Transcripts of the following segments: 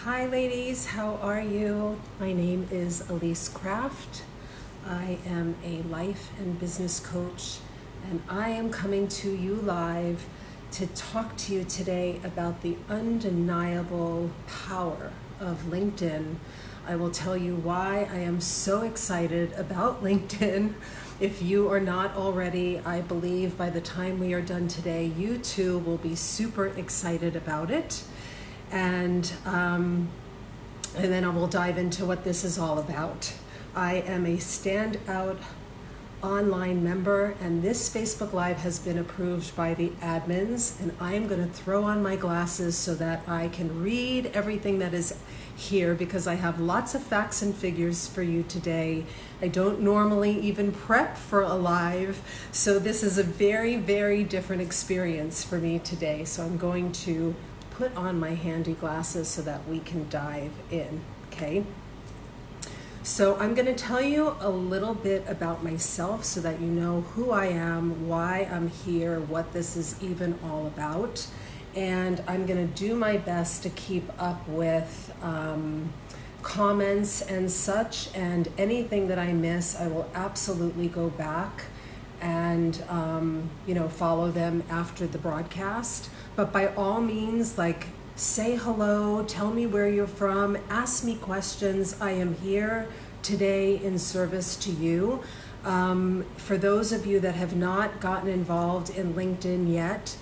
Hi ladies, how are you? My name is Ilyse Craft. I am a life and business coach, and I am coming to you live to talk to you today about the undeniable power of LinkedIn. I will tell you why I am so excited about LinkedIn. If you are not already, I believe by the time we are done today, you too will be super excited about it. And then I will dive into what this is all about. I am a standout online member, and this Facebook Live has been approved by the admins, and I am going to throw on my glasses so that I can read everything that is here, because I have lots of facts and figures for you today. I don't normally even prep for a live, so this is a very, very different experience for me today. So I'm going to put on my handy glasses so that we can dive in, okay? So I'm going to tell you a little bit about myself so that you know who I am, why I'm here, what this is even all about. And I'm going to do my best to keep up with comments and such, and anything that I miss, I will absolutely go back and follow them after the broadcast. But by all means, say hello, tell me where you're from, ask me questions. I am here today in service to you. For those of you that have not gotten involved in LinkedIn yet,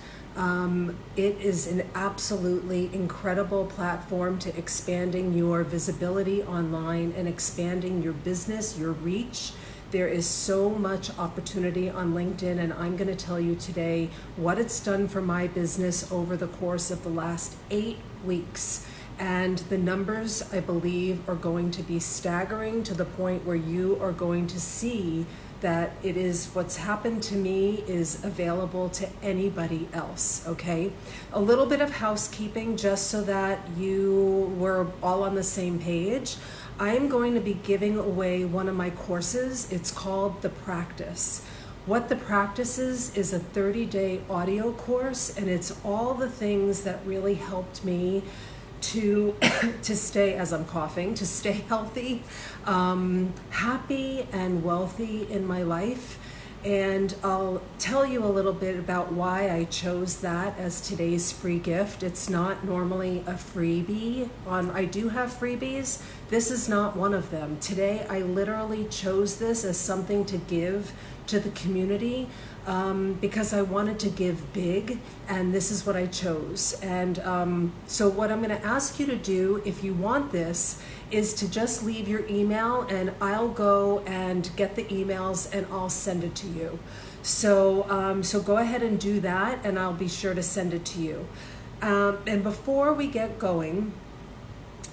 it is an absolutely incredible platform to expanding your visibility online and expanding your business, your reach. There is so much opportunity on LinkedIn, and I'm going to tell you today what it's done for my business over the course of the last 8 weeks. And the numbers, I believe, are going to be staggering to the point where you are going to see that it is what's happened to me is available to anybody else, okay? A little bit of housekeeping just so that you were all on the same page. I'm going to be giving away one of my courses. It's called The Practice. What The Practice is a 30-day audio course, and it's all the things that really helped me to stay, as I'm coughing, to stay healthy, happy and wealthy in my life. And I'll tell you a little bit about why I chose that as today's free gift. It's not normally a freebie. I do have freebies. This is not one of them. Today, I literally chose this as something to give to the community because I wanted to give big, and this is what I chose. And so what I'm going to ask you to do, if you want this, is to just leave your email, and I'll go and get the emails and I'll send it to you. So so go ahead and do that, and I'll be sure to send it to you. And before we get going,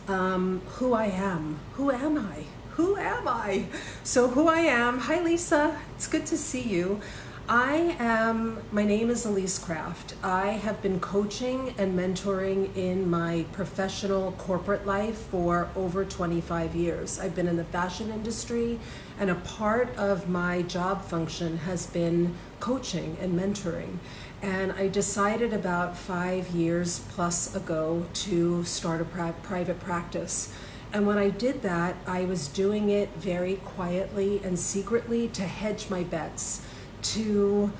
who I am. Who am I? Who am I? So who I am, hi Lisa, it's good to see you. My name is Ilyse Craft. I have been coaching and mentoring in my professional corporate life for over 25 years. I've been in the fashion industry, and a part of my job function has been coaching and mentoring. And I decided about 5 years plus ago to start a private practice. And when I did that, I was doing it very quietly and secretly to hedge my bets. In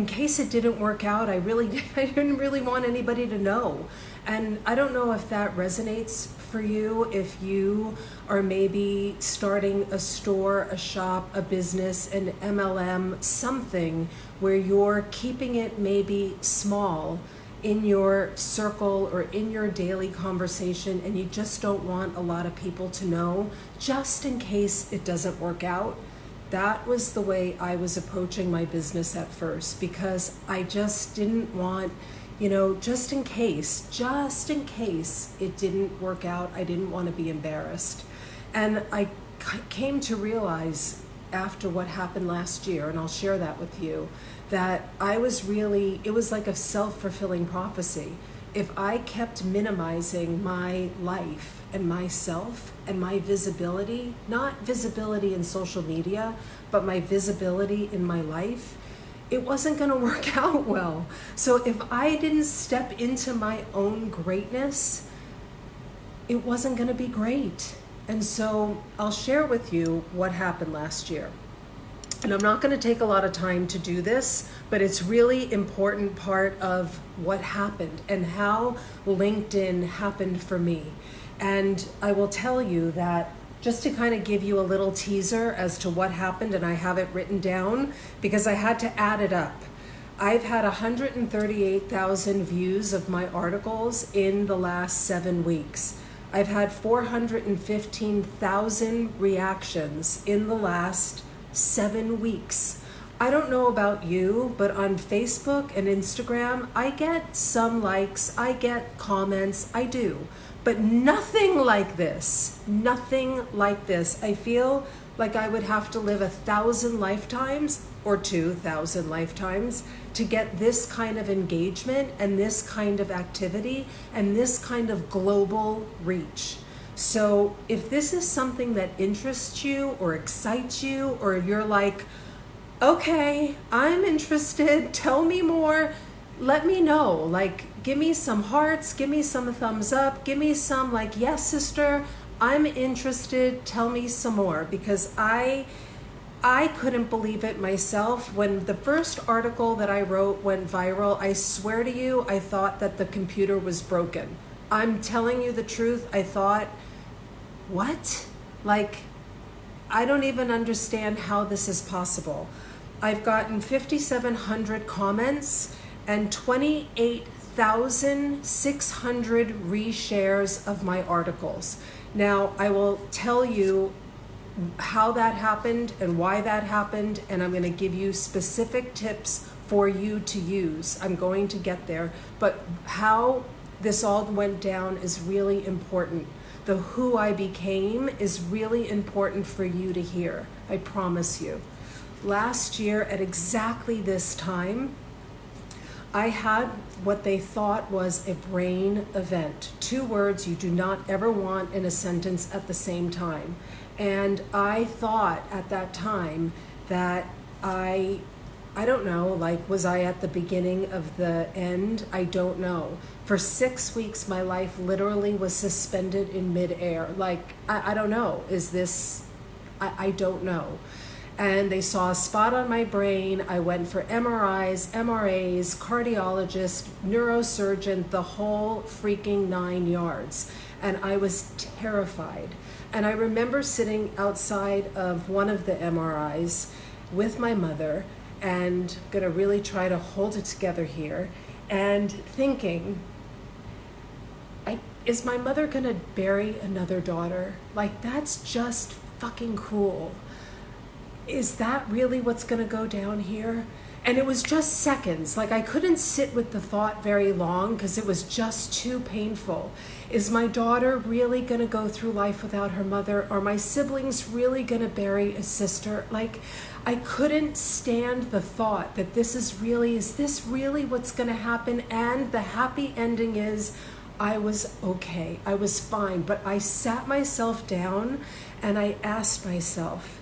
case it didn't work out, I didn't really want anybody to know. And I don't know if that resonates for you, if you are maybe starting a store, a shop, a business, an MLM, something where you're keeping it maybe small in your circle or in your daily conversation, and you just don't want a lot of people to know, just in case it doesn't work out. That was the way I was approaching my business at first, because I just didn't want, just in case it didn't work out, I didn't want to be embarrassed. And I came to realize after what happened last year, and I'll share that with you, that it was like a self-fulfilling prophecy. If I kept minimizing my life and myself and my visibility, not visibility in social media, but my visibility in my life, it wasn't going to work out well. So if I didn't step into my own greatness, it wasn't going to be great. And so I'll share with you what happened last year. And I'm not going to take a lot of time to do this, but it's really important part of what happened and how LinkedIn happened for me. And I will tell you that just to kind of give you a little teaser as to what happened, and I have it written down because I had to add it up. I've had 138,000 views of my articles in the last 7 weeks. I've had 415,000 reactions in the last 7 weeks. I don't know about you, but on Facebook and Instagram, I get some likes, I get comments, I do. But nothing like this, nothing like this. I feel like I would have to live 1,000 lifetimes or 2,000 lifetimes to get this kind of engagement and this kind of activity and this kind of global reach. So if this is something that interests you or excites you, or if you're like, okay, I'm interested, tell me more, let me know. Like, give me some hearts, give me some thumbs up, give me some like, yes, sister, I'm interested, tell me some more. Because I couldn't believe it myself. When the first article that I wrote went viral, I swear to you, I thought that the computer was broken. I'm telling you the truth. I thought, what? Like, I don't even understand how this is possible. I've gotten 5,700 comments and 28,600 reshares of my articles. Now, I will tell you how that happened and why that happened, and I'm going to give you specific tips for you to use. I'm going to get there, but how this all went down is really important. The who I became is really important for you to hear, I promise you. Last year at exactly this time, I had what they thought was a brain event. 2 words you do not ever want in a sentence at the same time. And I thought at that time that I don't know, like, was I at the beginning of the end? I don't know. For 6 weeks, my life literally was suspended in midair. Like, I don't know. Is this, I don't know. And they saw a spot on my brain. I went for MRIs, MRAs, cardiologist, neurosurgeon, the whole freaking 9 yards. And I was terrified. And I remember sitting outside of one of the MRIs with my mother, and gonna really try to hold it together here, and thinking, is my mother gonna bury another daughter? Like, that's just fucking cruel. Is that really what's gonna go down here? And it was just seconds. Like, I couldn't sit with the thought very long because it was just too painful. Is my daughter really gonna go through life without her mother? Are my siblings really gonna bury a sister? Like, I couldn't stand the thought that is this really what's gonna happen? And the happy ending is, I was okay, I was fine. But I sat myself down and I asked myself,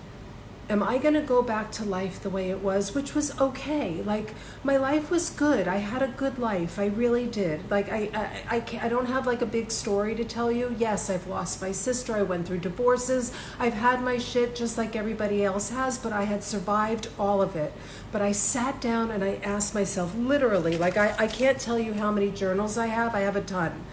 am I gonna go back to life the way it was, which was okay? Like, my life was good. I had a good life. I really did. Like, I don't have like a big story to tell you. Yes, I've lost my sister. I went through divorces. I've had my shit just like everybody else has, but I had survived all of it. But I sat down and I asked myself, literally, like, I can't tell you how many journals I have a ton.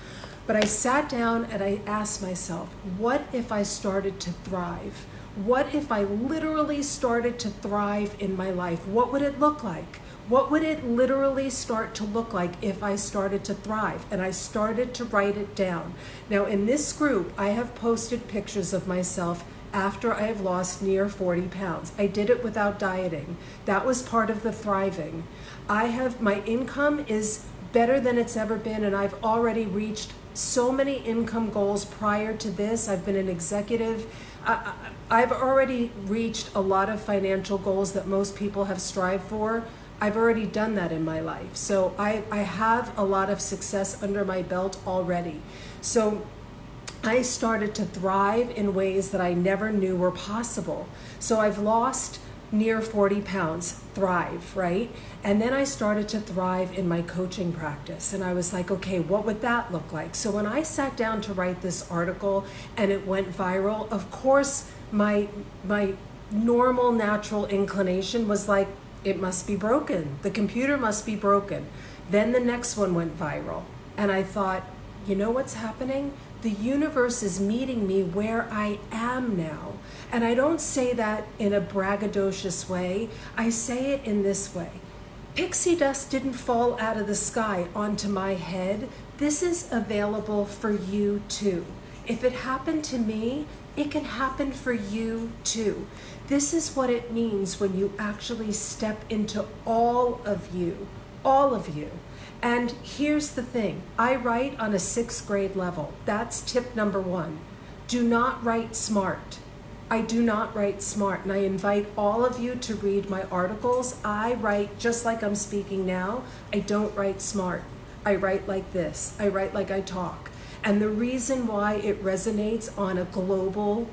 But I sat down and I asked myself, what if I started to thrive? What if I literally started to thrive in my life? What would it look like? What would it literally start to look like if I started to thrive? And I started to write it down. Now, in this group, I have posted pictures of myself after I have lost near 40 pounds. I did it without dieting. That was part of the thriving. My income is better than it's ever been, and I've already reached so many income goals prior to this. I've been an executive. I've already reached a lot of financial goals that most people have strived for. I've already done that in my life. So I have a lot of success under my belt already. So I started to thrive in ways that I never knew were possible. So I've lost near 40 pounds, thrive, right? And then I started to thrive in my coaching practice. And I was like, okay, what would that look like? So when I sat down to write this article and it went viral, of course, my normal natural inclination was like, it must be broken. The computer must be broken. Then the next one went viral. And I thought, you know what's happening? The universe is meeting me where I am now. And I don't say that in a braggadocious way. I say it in this way. Pixie dust didn't fall out of the sky onto my head. This is available for you too. If it happened to me, it can happen for you too. This is what it means when you actually step into all of you, all of you. And here's the thing, I write on a 6th grade level. That's tip number 1. Do not write smart. I do not write smart, and I invite all of you to read my articles. I write just like I'm speaking now. I don't write smart. I write like this. I write like I talk. And the reason why it resonates on a global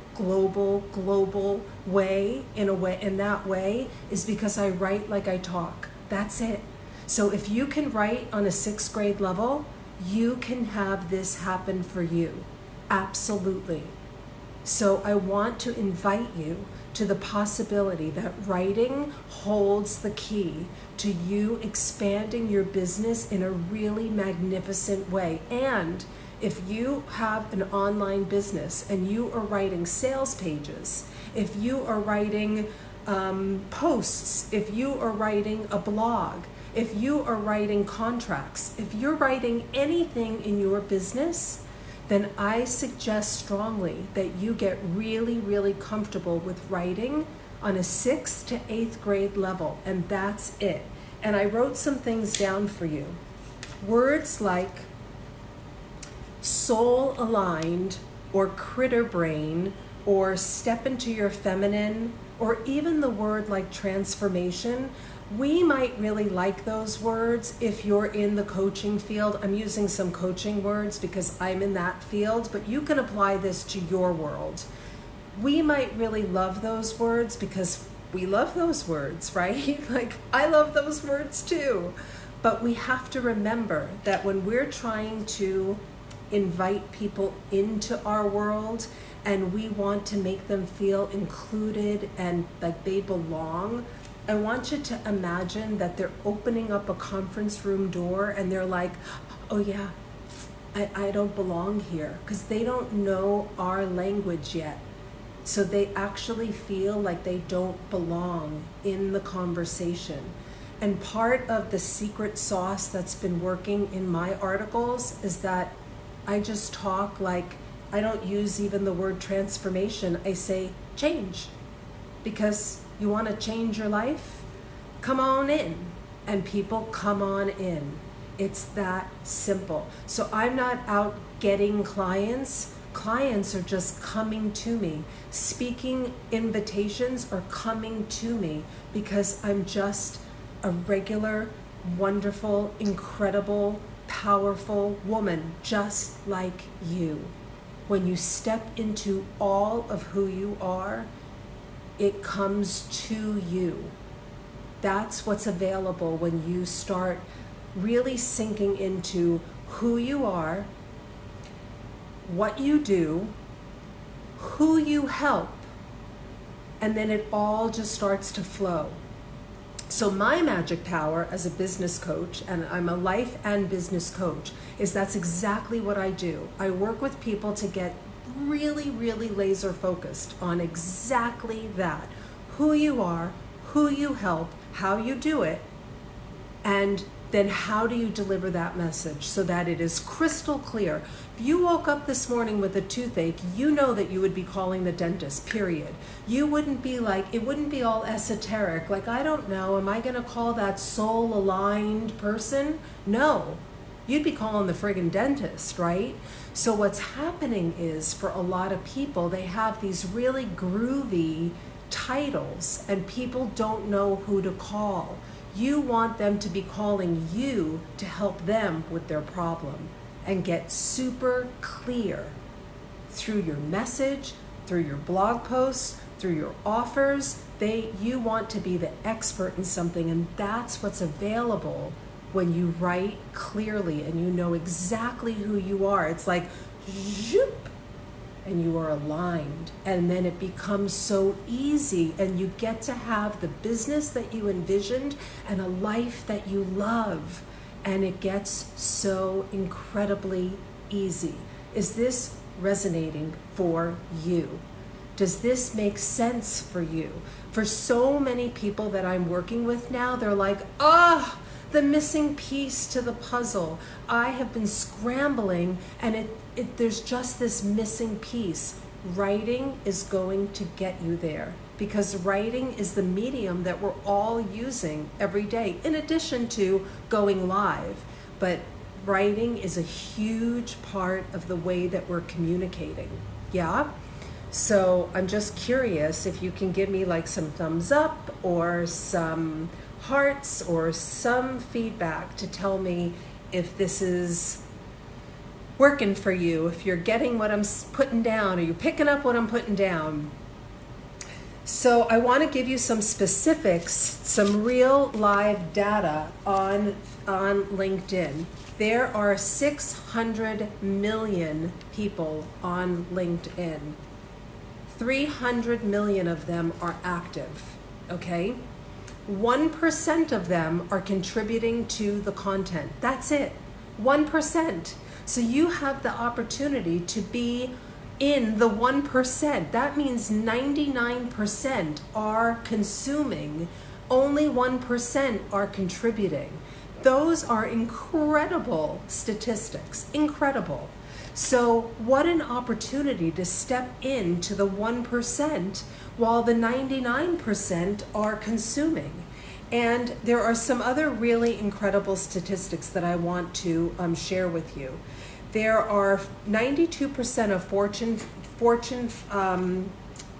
way, in that way, is because I write like I talk. That's it. So if you can write on a 6th grade level, you can have this happen for you. Absolutely. So I want to invite you to the possibility that writing holds the key to you expanding your business in a really magnificent way. And if you have an online business and you are writing sales pages, if you are writing posts, if you are writing a blog, if you are writing contracts, if you're writing anything in your business, then I suggest strongly that you get really comfortable with writing on a 6th to 8th grade level, and that's it. And I wrote some things down for you. Words like soul aligned or critter brain or step into your feminine, or even the word like transformation. We might really like those words if you're in the coaching field. I'm using some coaching words because I'm in that field, but you can apply this to your world. We might really love those words because we love those words, right? Like, I love those words too. But we have to remember that when we're trying to invite people into our world and we want to make them feel included and like they belong, I want you to imagine that they're opening up a conference room door and they're like, oh yeah, I don't belong here, because they don't know our language yet. So they actually feel like they don't belong in the conversation. And part of the secret sauce that's been working in my articles is that I just talk like, I don't use even the word transformation. I say change, because you want to change your life? Come on in. And people come on in. It's that simple. So I'm not out getting clients. Clients are just coming to me. Speaking invitations are coming to me because I'm just a regular, wonderful, incredible, powerful woman just like you. When you step into all of who you are, it comes to you. That's what's available when you start really sinking into who you are, what you do, who you help, and then it all just starts to flow. So my magic power as a business coach, and I'm a life and business coach, is that's exactly what I do. I work with people to get really laser focused on exactly that. Who you are, who you help, how you do it, and then how do you deliver that message so that it is crystal clear. If you woke up this morning with a toothache, you know that you would be calling the dentist, period. You wouldn't be like, it wouldn't be all esoteric, like, I don't know, am I gonna call that soul-aligned person? No, you'd be calling the friggin' dentist, right? So what's happening is, for a lot of people, they have these really groovy titles and people don't know who to call. You want them to be calling you to help them with their problem and get super clear through your message, through your blog posts, through your offers. You want to be the expert in something, and that's what's available when you write clearly and you know exactly who you are. It's like, zoop, and you are aligned, and then it becomes so easy, and you get to have the business that you envisioned and a life that you love, and it gets so incredibly easy. Is this resonating for you? Does this make sense for you? For so many people that I'm working with now, they're like, the missing piece to the puzzle. I have been scrambling, and there's just this missing piece. Writing is going to get you there, because writing is the medium that we're all using every day, in addition to going live. But writing is a huge part of the way that we're communicating. Yeah? So I'm just curious if you can give me like some thumbs up or some hearts or some feedback to tell me if this is working for you, if you're getting what I'm putting down, or you're picking up what I'm putting down. So I want to give you some specifics, some real live data on LinkedIn. There are 600 million people on LinkedIn. 300 million of them are active, okay? 1% of them are contributing to the content. That's it, 1%. So you have the opportunity to be in the 1%. That means 99% are consuming, only 1% are contributing. Those are incredible statistics, incredible. So what an opportunity to step into the 1% while the 99% are consuming. And there are some other really incredible statistics that I want to share with you. There are 92% of Fortune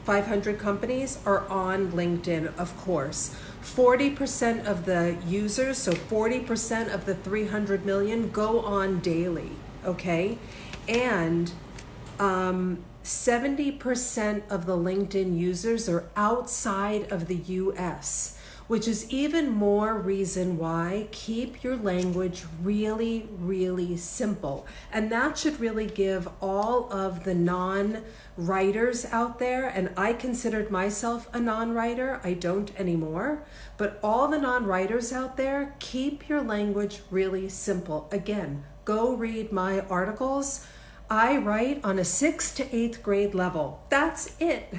500 companies are on LinkedIn, of course. 40% of the users, so 40% of the 300 million go on daily, okay? And 70% of the LinkedIn users are outside of the US, which is even more reason why keep your language really, really simple. And that should really give all of the non-writers out there, and I considered myself a non-writer, I don't anymore, but all the non-writers out there, keep your language really simple. Again, go read my articles. I write on a 6th to 8th grade level. That's it.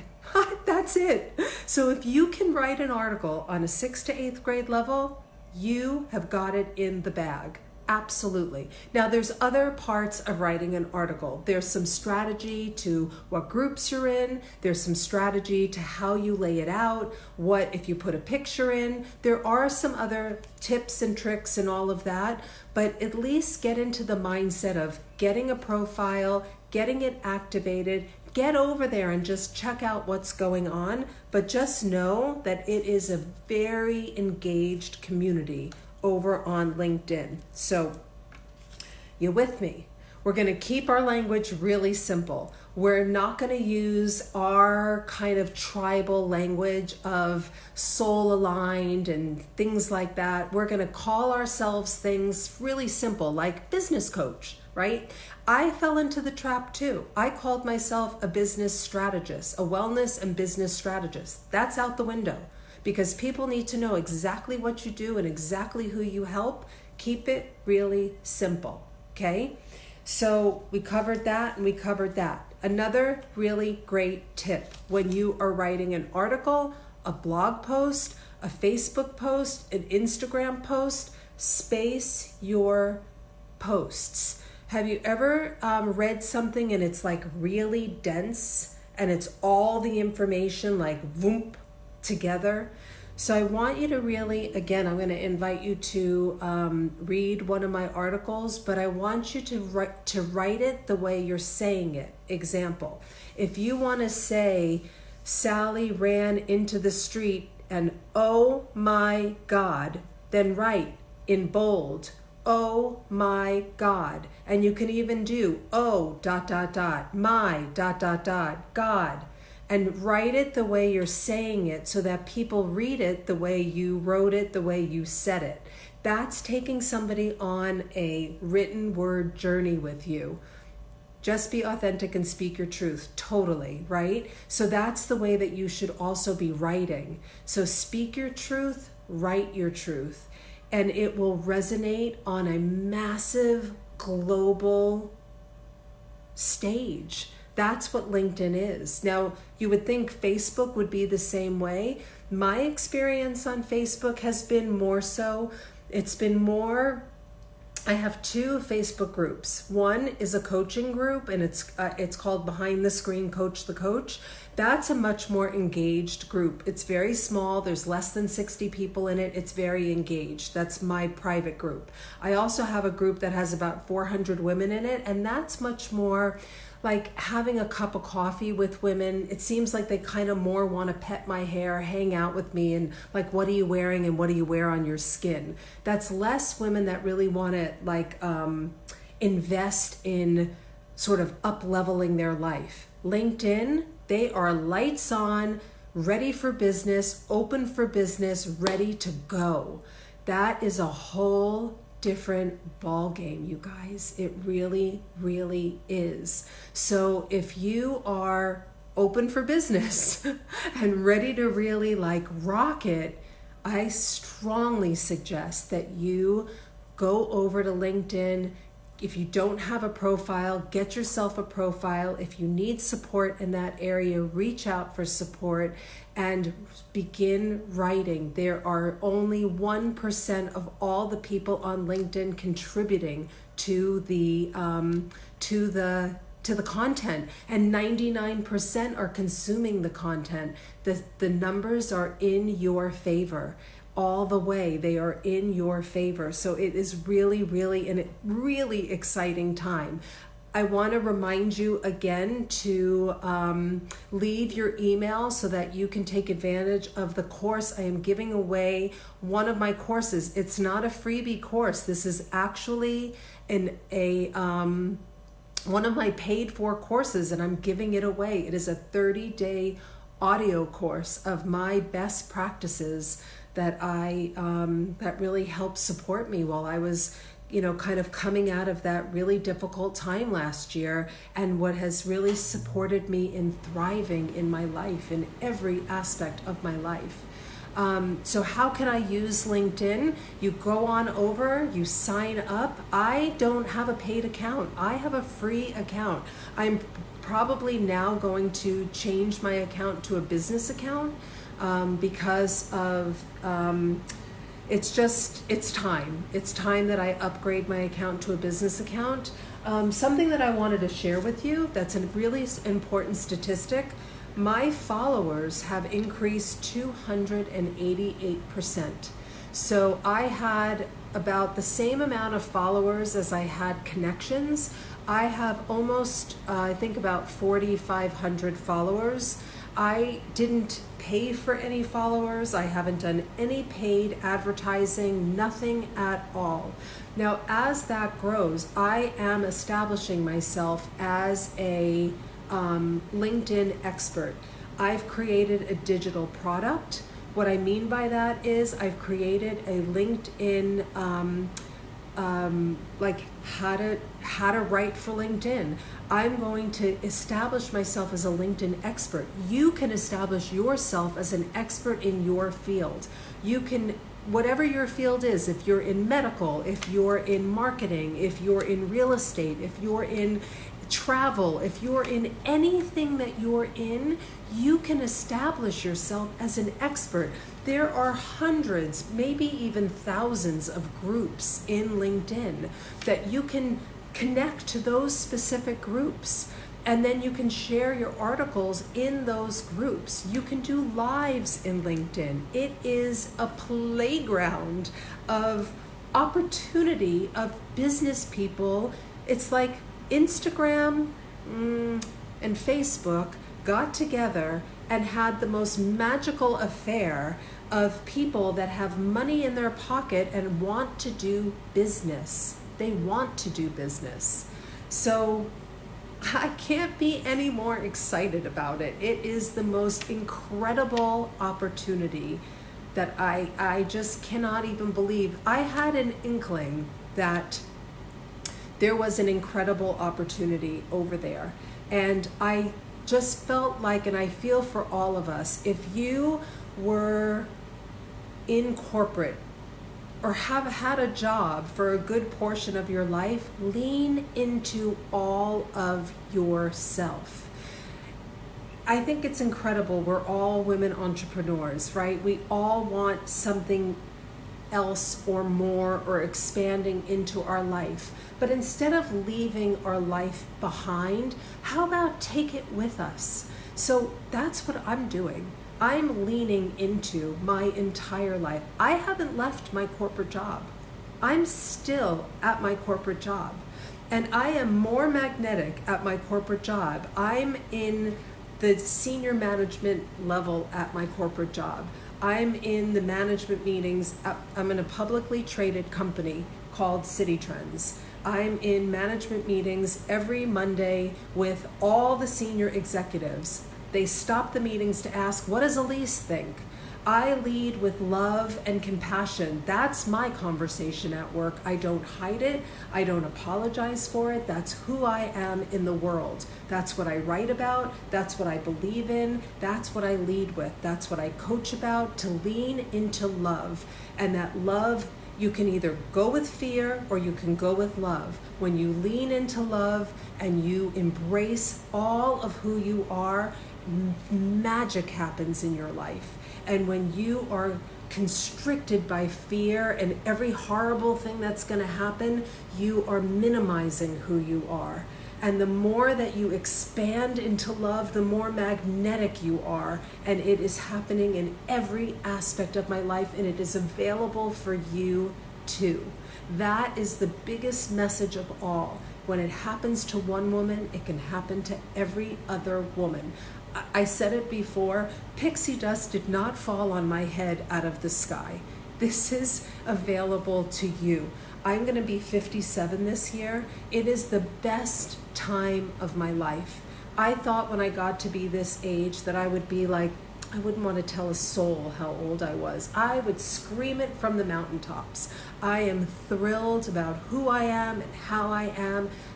That's it. So if you can write an article on a 6th to 8th grade level, you have got it in the bag. Absolutely. Now there's other parts of writing an article. There's some strategy to what groups you're in. There's some strategy to how you lay it out. What if you put a picture in? There are some other tips and tricks and all of that, but at least get into the mindset of getting a profile, getting it activated, get over there and just check out what's going on. But just know that it is a very engaged community over on LinkedIn. So you with me? We're going to keep our language really simple. We're not going to use our kind of tribal language of soul aligned and things like that. We're going to call ourselves things really simple, like business coach, right? I fell into the trap too. I called myself a business strategist, a wellness and business strategist. That's out the window, because people need to know exactly what you do and exactly who you help. Keep it really simple, okay? So we covered that and we covered that. Another really great tip when you are writing an article, a blog post, a Facebook post, an Instagram post, space your posts. Have you ever read something and it's like really dense and it's all the information like whoop together? So I want you to really, again, I'm going to invite you to read one of my articles, but I want you to write it the way you're saying it. Example, if you want to say, Sally ran into the street and oh my God, then write in bold, oh my God. And you can even do, oh, my, God. and write it the way you're saying it so that people read it the way you wrote it, the way you said it. That's taking somebody on a written word journey with you. Just be authentic and speak your truth. Totally, right? So that's the way that you should also be writing. So speak your truth, write your truth, and it will resonate on a massive global stage. That's what LinkedIn is. Now, you would think Facebook would be the same way. My experience on Facebook has been more so, it's been more, I have two Facebook groups. One is a coaching group, and it's called Behind the Screen Coach the Coach. That's a much more engaged group. It's very small. There's less than 60 people in it. It's very engaged. That's my private group. I also have a group that has about 400 women in it, and that's much more like having a cup of coffee with women. It seems like they kind of more want to pet my hair, hang out with me, and like, what are you wearing and what do you wear on your skin? That's less women that really want to like invest in sort of up-leveling their life. LinkedIn, they are lights on, ready for business, open for business, ready to go. That is a whole different ball game, you guys. It really, really is. So if you are open for business and ready to really like rock it, I strongly suggest that you go over to LinkedIn. If you don't have a profile, get yourself a profile. If you need support in that area, reach out for support and begin writing. There are only 1% of all the people on LinkedIn contributing to the content, and 99% are consuming the content. The numbers are in your favor. All the way, they are in your favor. So it is really, really a really exciting time. I want to remind you again to leave your email so that you can take advantage of the course. I am giving away one of my courses. It's not a freebie course. This is actually one of my paid for courses, and I'm giving it away. It is a 30-day audio course of my best practices that that really helped support me while I was, kind of coming out of that really difficult time last year, and what has really supported me in thriving in my life, in every aspect of my life. So how can I use LinkedIn? You go on over, you sign up. I don't have a paid account. I have a free account. I'm probably now going to change my account to a business account because of it's time. It's time that I upgrade my account to a business account. Something that I wanted to share with you that's a really important statistic. My followers have increased 288%. So I had about the same amount of followers as I had connections. I have almost, I think about 4,500 followers. I didn't pay for any followers. I haven't done any paid advertising, nothing at all. Now, as that grows, I am establishing myself as a LinkedIn expert. I've created a digital product. What I mean by that is I've created a LinkedIn, like how to write for LinkedIn. I'm going to establish myself as a LinkedIn expert. You can establish yourself as an expert in your field. You can, whatever your field is, if you're in medical, if you're in marketing, if you're in real estate, if you're in travel, if you're in anything that you're in, you can establish yourself as an expert. There are hundreds, maybe even thousands of groups in LinkedIn that you can connect to those specific groups. And then you can share your articles in those groups. You can do lives in LinkedIn. It is a playground of opportunity of business people. It's like Instagram and Facebook got together and had the most magical affair of people that have money in their pocket and want to do business. They want to do business. So I can't be any more excited about it. It is the most incredible opportunity that I just cannot even believe. I had an inkling that there was an incredible opportunity over there. And I just felt like, and I feel for all of us, if you were in corporate or have had a job for a good portion of your life, lean into all of yourself. I think it's incredible. We're all women entrepreneurs, right? We all want something else or more or expanding into our life. But instead of leaving our life behind, how about take it with us? So that's what I'm doing. I'm leaning into my entire life. I haven't left my corporate job. I'm still at my corporate job. And I am more magnetic at my corporate job. I'm in the senior management level at my corporate job. I'm in the management meetings. I'm in a publicly traded company called City Trends. I'm in management meetings every Monday with all the senior executives. They stop the meetings to ask, what does Ilyse think? I lead with love and compassion. That's my conversation at work. I don't hide it. I don't apologize for it. That's who I am in the world. That's what I write about. That's what I believe in. That's what I lead with. That's what I coach about, to lean into love. And that love, you can either go with fear or you can go with love. When you lean into love and you embrace all of who you are, magic happens in your life. And when you are constricted by fear and every horrible thing that's going to happen, you are minimizing who you are. And the more that you expand into love, the more magnetic you are. And it is happening in every aspect of my life, and it is available for you too. That is the biggest message of all. When it happens to one woman, it can happen to every other woman. I said it before, pixie dust did not fall on my head out of the sky. This is available to you. I'm going to be 57 this year. It is the best time of my life. I thought when I got to be this age that I would be like, I wouldn't want to tell a soul how old I was. I would scream it from the mountaintops. I am thrilled about who I am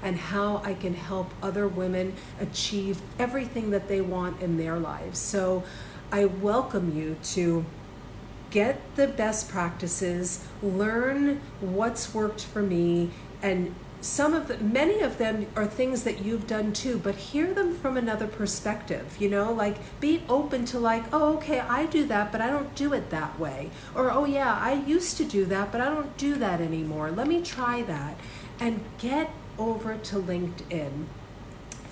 and how I can help other women achieve everything that they want in their lives. So I welcome you to get the best practices, learn what's worked for me, and many of them are things that you've done too, but hear them from another perspective, like be open to like, oh, okay, I do that, but I don't do it that way. Or, oh yeah, I used to do that, but I don't do that anymore. Let me try that. And get over to LinkedIn.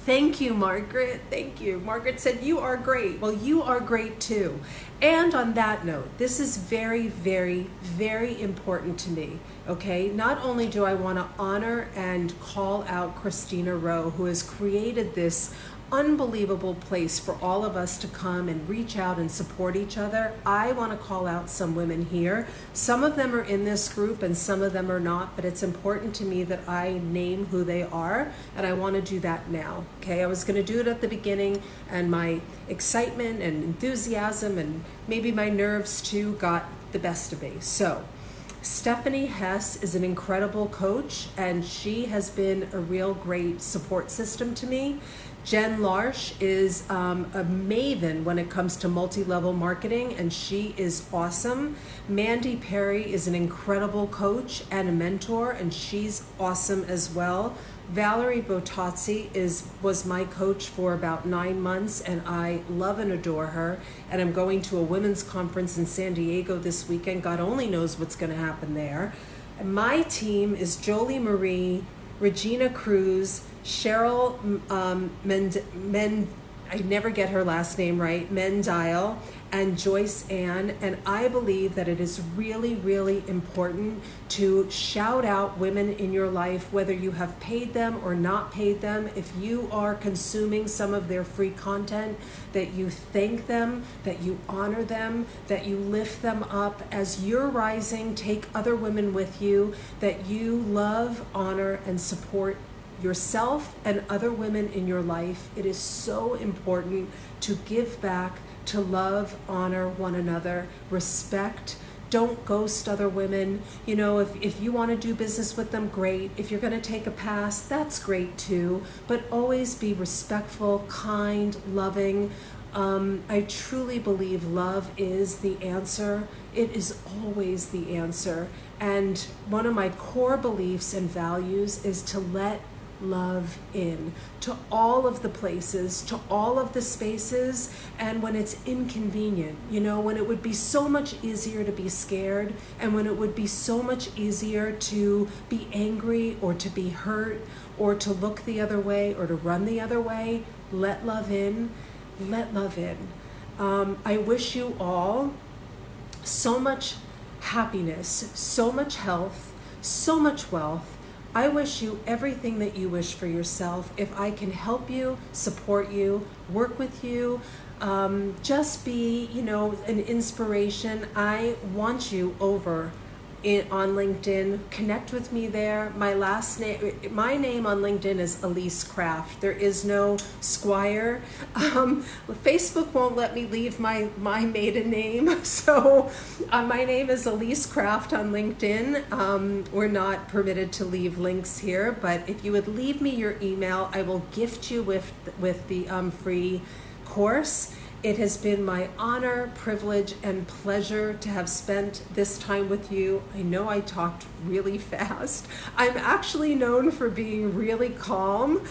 Thank you, Margaret. Thank you. Margaret said, you are great. Well, you are great too. And on that note, this is very, very, very important to me, okay? Not only do I want to honor and call out Christina Rowe, who has created this unbelievable place for all of us to come and reach out and support each other. I want to call out some women here. Some of them are in this group and some of them are not, but it's important to me that I name who they are, and I want to do that now. Okay, I was going to do it at the beginning, and my excitement and enthusiasm and maybe my nerves too got the best of me. So Stephanie Hess is an incredible coach, and she has been a real great support system to me. Jen Larsh is a maven when it comes to multi-level marketing, and she is awesome. Mandy Perry is an incredible coach and a mentor, and she's awesome as well. Valerie Botazzi was my coach for about 9 months, and I love and adore her. And I'm going to a women's conference in San Diego this weekend. God only knows what's going to happen there. And my team is Jolie Marie, Regina Cruz, Cheryl I never get her last name right, Mendile, and Joyce Ann. And I believe that it is really, really important to shout out women in your life, whether you have paid them or not paid them. If you are consuming some of their free content, that you thank them, that you honor them, that you lift them up. As you're rising, take other women with you, that you love, honor, and support yourself and other women in your life, it is so important to give back, to love, honor one another, respect. Don't ghost other women. You know, if you want to do business with them, great. If you're going to take a pass, that's great too. But always be respectful, kind, loving. I truly believe love is the answer. It is always the answer. And one of my core beliefs and values is to let love in to all of the places, to all of the spaces, and when it's inconvenient, you know, when it would be so much easier to be scared, and when it would be so much easier to be angry or to be hurt or to look the other way or to run the other way, let love in, let love in. I wish you all so much happiness, so much health, so much wealth. I wish you everything that you wish for yourself. If I can help you, support you, work with you, just be, you know, an inspiration, I want you over on LinkedIn. Connect with me there. My name on LinkedIn is Ilyse Craft. There is no Squire. Facebook won't let me leave my maiden name, so my name is Ilyse Craft on LinkedIn. We're not permitted to leave links here, but if you would leave me your email, I will gift you with the free course. It has been my honor, privilege, and pleasure to have spent this time with you. I know I talked really fast. I'm actually known for being really calm.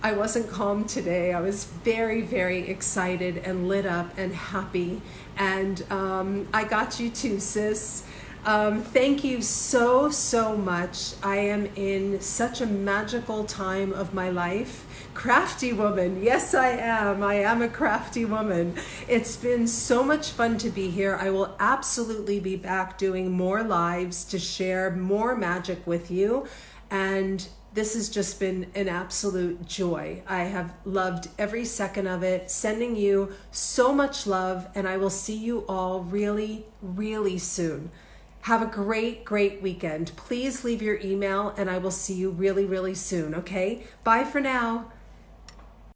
I wasn't calm today. I was very, very excited and lit up and happy. And I got you too, sis. Thank you so, so much. I am in such a magical time of my life. Crafty woman. Yes, I am. I am a crafty woman. It's been so much fun to be here. I will absolutely be back doing more lives to share more magic with you. And this has just been an absolute joy. I have loved every second of it. Sending you so much love, and I will see you all really, really soon. Have a great, great weekend. Please leave your email, and I will see you really, really soon, okay? Bye for now.